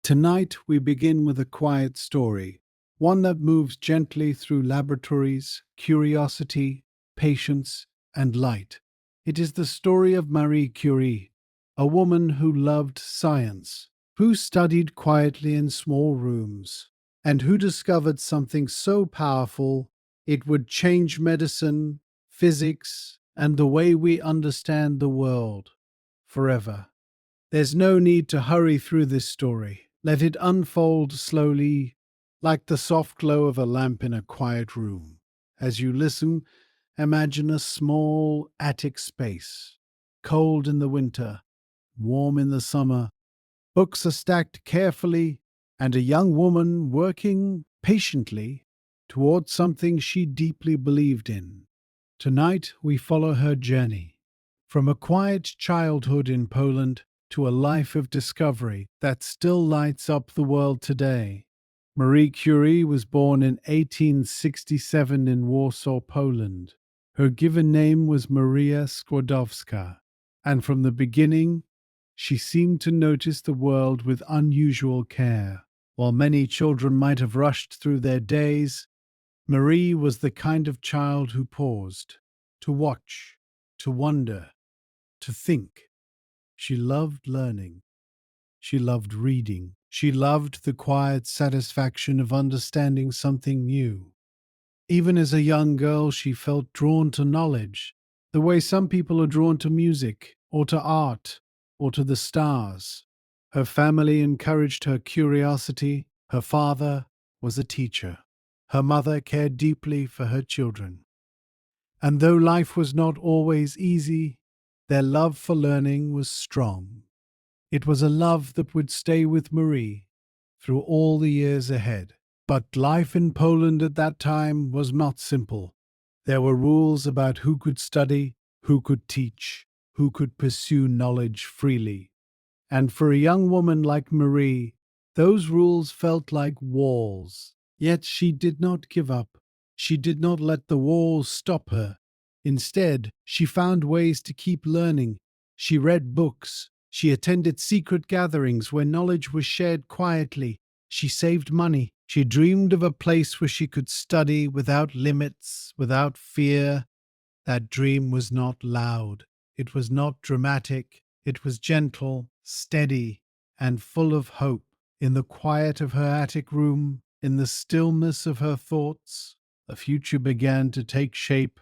Tonight we begin with a quiet story, one that moves gently through laboratories, curiosity, patience, and light. It is the story of Marie Curie, a woman who loved science, who studied quietly in small rooms, and who discovered something so powerful it would change medicine, physics, and the way we understand the world forever. There's no need to hurry through this story. Let it unfold slowly, like the soft glow of a lamp in a quiet room. As you listen, imagine a small attic space, cold in the winter, warm in the summer. Books are stacked carefully, and a young woman working patiently towards something she deeply believed in. Tonight, we follow her journey from a quiet childhood in Poland to a life of discovery that still lights up the world today. Marie Curie was born in 1867 in Warsaw, Poland. Her given name was Maria Skłodowska, and from the beginning, she seemed to notice the world with unusual care. While many children might have rushed through their days, Marie was the kind of child who paused, to watch, to wonder, to think. She loved learning. She loved reading. She loved the quiet satisfaction of understanding something new. Even as a young girl, she felt drawn to knowledge, the way some people are drawn to music, or to art, or to the stars. Her family encouraged her curiosity. Her father was a teacher. Her mother cared deeply for her children. And though life was not always easy, their love for learning was strong. It was a love that would stay with Marie through all the years ahead. But life in Poland at that time was not simple. There were rules about who could study, who could teach, who could pursue knowledge freely. And for a young woman like Marie, those rules felt like walls. Yet she did not give up. She did not let the walls stop her. Instead, she found ways to keep learning. She read books. She attended secret gatherings where knowledge was shared quietly. She saved money. She dreamed of a place where she could study without limits, without fear. That dream was not loud. It was not dramatic. It was gentle, steady, and full of hope. In the quiet of her attic room, in the stillness of her thoughts, a future began to take shape,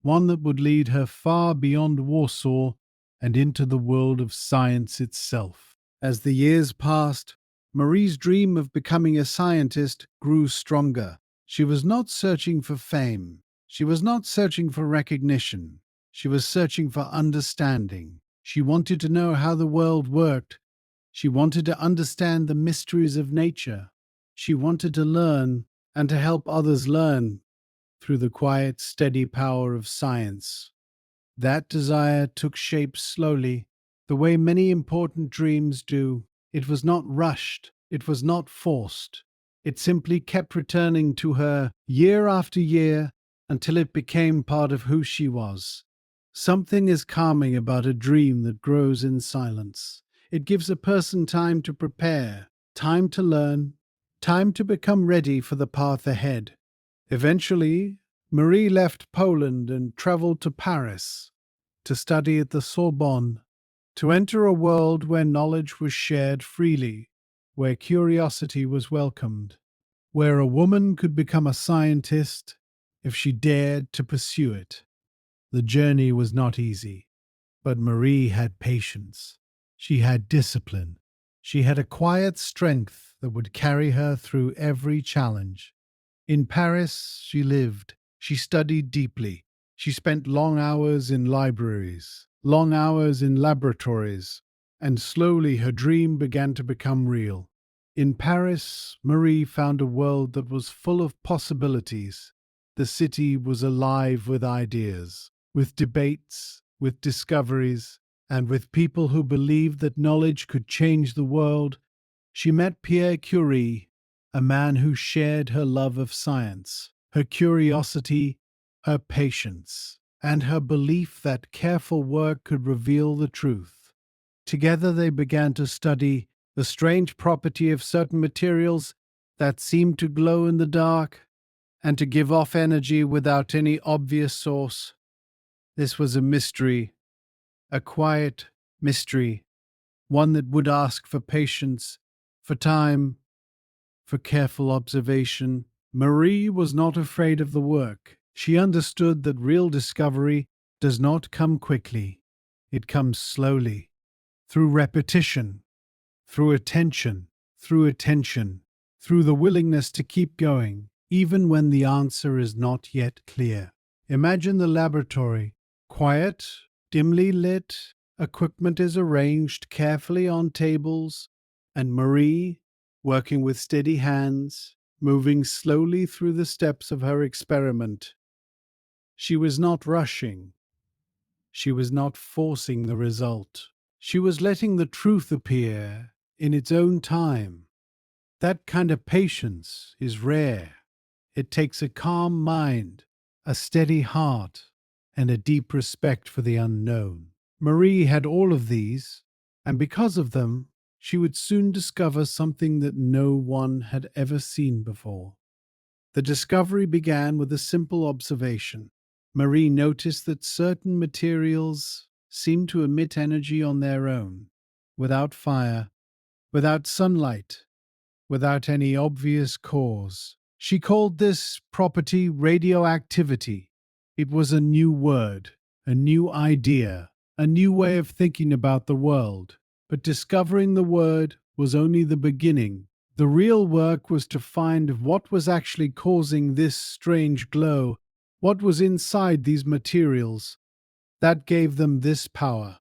one that would lead her far beyond Warsaw and into the world of science itself. As the years passed, Marie's dream of becoming a scientist grew stronger. She was not searching for fame. She was not searching for recognition. She was searching for understanding. She wanted to know how the world worked. She wanted to understand the mysteries of nature. She wanted to learn and to help others learn through the quiet, steady power of science. That desire took shape slowly, the way many important dreams do. It was not rushed, it was not forced. It simply kept returning to her year after year until it became part of who she was. Something is calming about a dream that grows in silence. It gives a person time to prepare, time to learn, time to become ready for the path ahead. Eventually, Marie left Poland and traveled to Paris to study at the Sorbonne, to enter a world where knowledge was shared freely, where curiosity was welcomed, where a woman could become a scientist if she dared to pursue it. The journey was not easy, but Marie had patience. She had discipline. She had a quiet strength that would carry her through every challenge. In Paris, she lived. She studied deeply. She spent long hours in libraries, long hours in laboratories, and slowly her dream began to become real. In Paris, Marie found a world that was full of possibilities. The city was alive with ideas, with debates, with discoveries, and with people who believed that knowledge could change the world. She met Pierre Curie, a man who shared her love of science, her curiosity, her patience, and her belief that careful work could reveal the truth. Together they began to study the strange property of certain materials that seem to glow in the dark and to give off energy without any obvious source. This was a mystery, a quiet mystery, one that would ask for patience, for time, for careful observation. Marie was not afraid of the work. She understood that real discovery does not come quickly. It comes slowly, through repetition, through attention, through attention, through the willingness to keep going, even when the answer is not yet clear. Imagine the laboratory, quiet, dimly lit, equipment is arranged carefully on tables, and Marie, working with steady hands, moving slowly through the steps of her experiment. She was not rushing. She was not forcing the result. She was letting the truth appear in its own time. That kind of patience is rare. It takes a calm mind, a steady heart, and a deep respect for the unknown. Marie had all of these, and because of them, she would soon discover something that no one had ever seen before. The discovery began with a simple observation. Marie noticed that certain materials seemed to emit energy on their own, without fire, without sunlight, without any obvious cause. She called this property radioactivity. It was a new word, a new idea, a new way of thinking about the world. But discovering the word was only the beginning. The real work was to find what was actually causing this strange glow, what was inside these materials that gave them this power.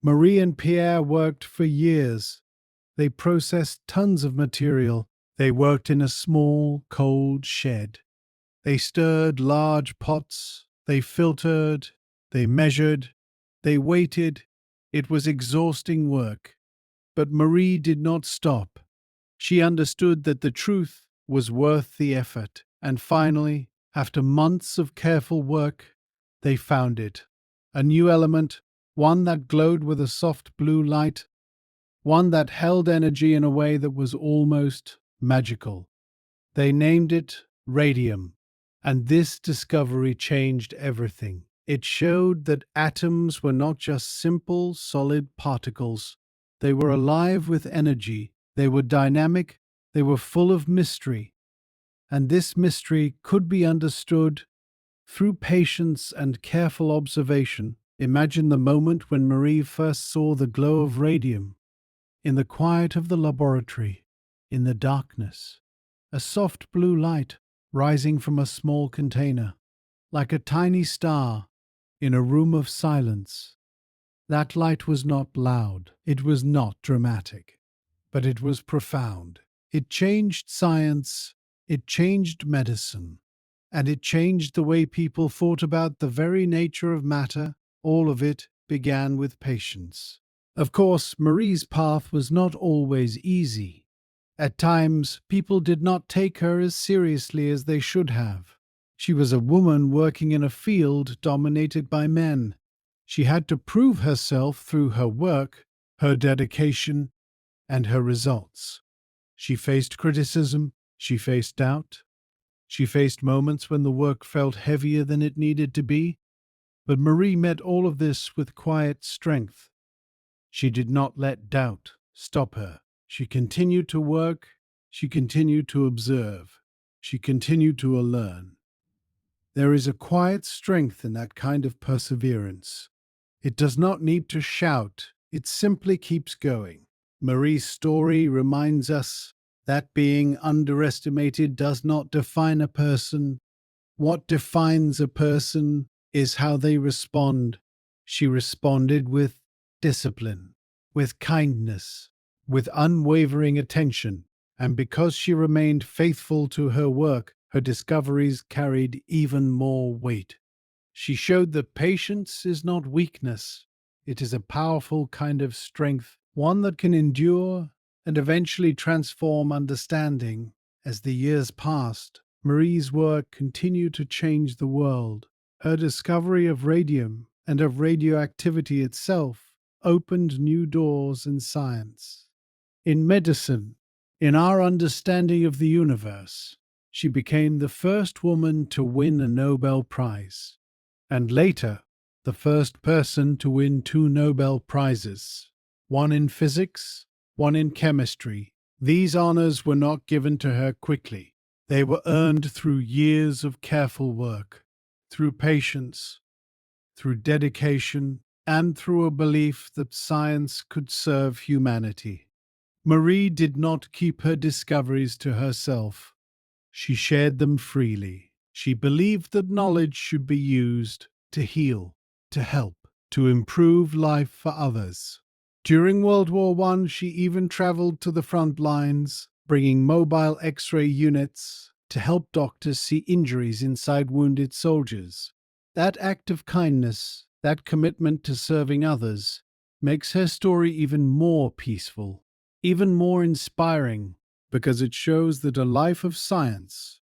Marie and Pierre worked for years. They processed tons of material. They worked in a small, cold shed. They stirred large pots. They filtered. They measured. They waited. It was exhausting work. But Marie did not stop. She understood that the truth was worth the effort. And finally, after months of careful work, they found it. A new element, one that glowed with a soft blue light, one that held energy in a way that was almost magical. They named it radium, and this discovery changed everything. It showed that atoms were not just simple, solid particles. They were alive with energy, they were dynamic, they were full of mystery, and this mystery could be understood through patience and careful observation. Imagine the moment when Marie first saw the glow of radium. In the quiet of the laboratory, in the darkness, a soft blue light rising from a small container, like a tiny star in a room of silence. That light was not loud, it was not dramatic, but it was profound. It changed science, it changed medicine, and it changed the way people thought about the very nature of matter. All of it began with patience. Of course, Marie's path was not always easy. At times, people did not take her as seriously as they should have. She was a woman working in a field dominated by men. She had to prove herself through her work, her dedication, and her results. She faced criticism, she faced doubt, she faced moments when the work felt heavier than it needed to be. But Marie met all of this with quiet strength. She did not let doubt stop her. She continued to work. She continued to observe. She continued to learn. There is a quiet strength in that kind of perseverance. It does not need to shout. It simply keeps going. Marie's story reminds us that being underestimated does not define a person. What defines a person is how they respond. She responded with discipline, with kindness, with unwavering attention, and because she remained faithful to her work, her discoveries carried even more weight. She showed that patience is not weakness, it is a powerful kind of strength, one that can endure and eventually transform understanding. As the years passed, Marie's work continued to change the world. Her discovery of radium and of radioactivity itself opened new doors in science. In medicine, in our understanding of the universe, she became the first woman to win a Nobel Prize, and later, the first person to win two Nobel Prizes, one in physics, one in chemistry. These honors were not given to her quickly. They were earned through years of careful work, through patience, through dedication, and through a belief that science could serve humanity. Marie did not keep her discoveries to herself. She shared them freely. She believed that knowledge should be used to heal, to help, to improve life for others. During World War I, she even traveled to the front lines, bringing mobile X-ray units to help doctors see injuries inside wounded soldiers. That act of kindness, that commitment to serving others, makes her story even more peaceful, even more inspiring, because it shows that a life of science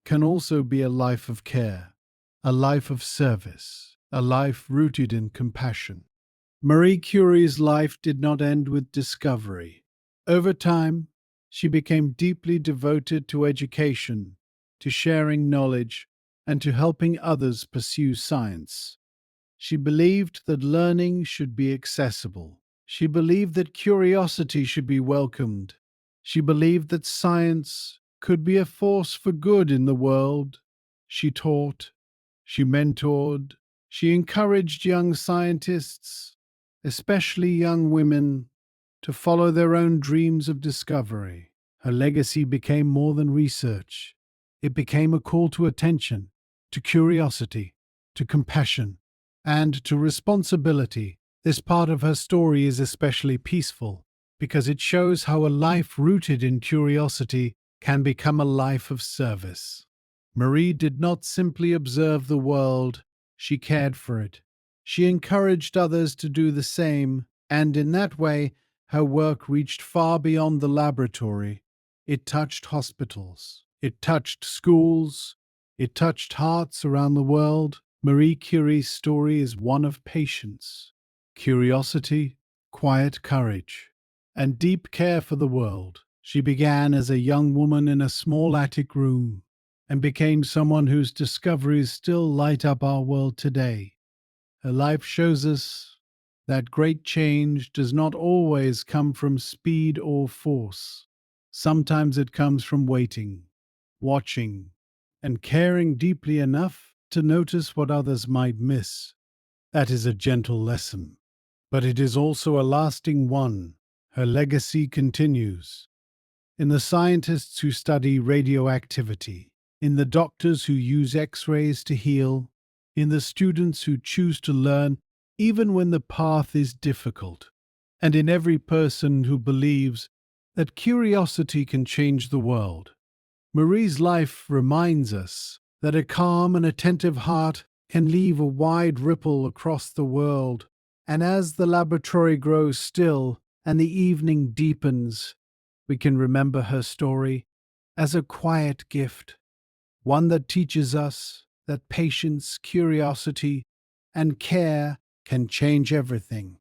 can also be a life of care, a life of service, a life rooted in compassion. Marie Curie's life did not end with discovery. Over time, she became deeply devoted to education, to sharing knowledge, and to helping others pursue science. She believed that learning should be accessible. She believed that curiosity should be welcomed. She believed that science could be a force for good in the world. She taught, she mentored, she encouraged young scientists, especially young women, to follow their own dreams of discovery. Her legacy became more than research. It became a call to attention, to curiosity, to compassion, and to responsibility. This part of her story is especially peaceful because it shows how a life rooted in curiosity can become a life of service. Marie did not simply observe the world, she cared for it. She encouraged others to do the same, and in that way, her work reached far beyond the laboratory. It touched hospitals, it touched schools, it touched hearts around the world. Marie Curie's story is one of patience, curiosity, quiet courage, and deep care for the world. She began as a young woman in a small attic room and became someone whose discoveries still light up our world today. Her life shows us that great change does not always come from speed or force. Sometimes it comes from waiting, watching, and caring deeply enough to notice what others might miss. That is a gentle lesson, but it is also a lasting one. Her legacy continues in the scientists who study radioactivity, in the doctors who use X-rays to heal, in the students who choose to learn even when the path is difficult, and in every person who believes that curiosity can change the world. Marie's life reminds us that a calm and attentive heart can leave a wide ripple across the world, and as the laboratory grows still and the evening deepens, we can remember her story as a quiet gift, one that teaches us that patience, curiosity, and care can change everything.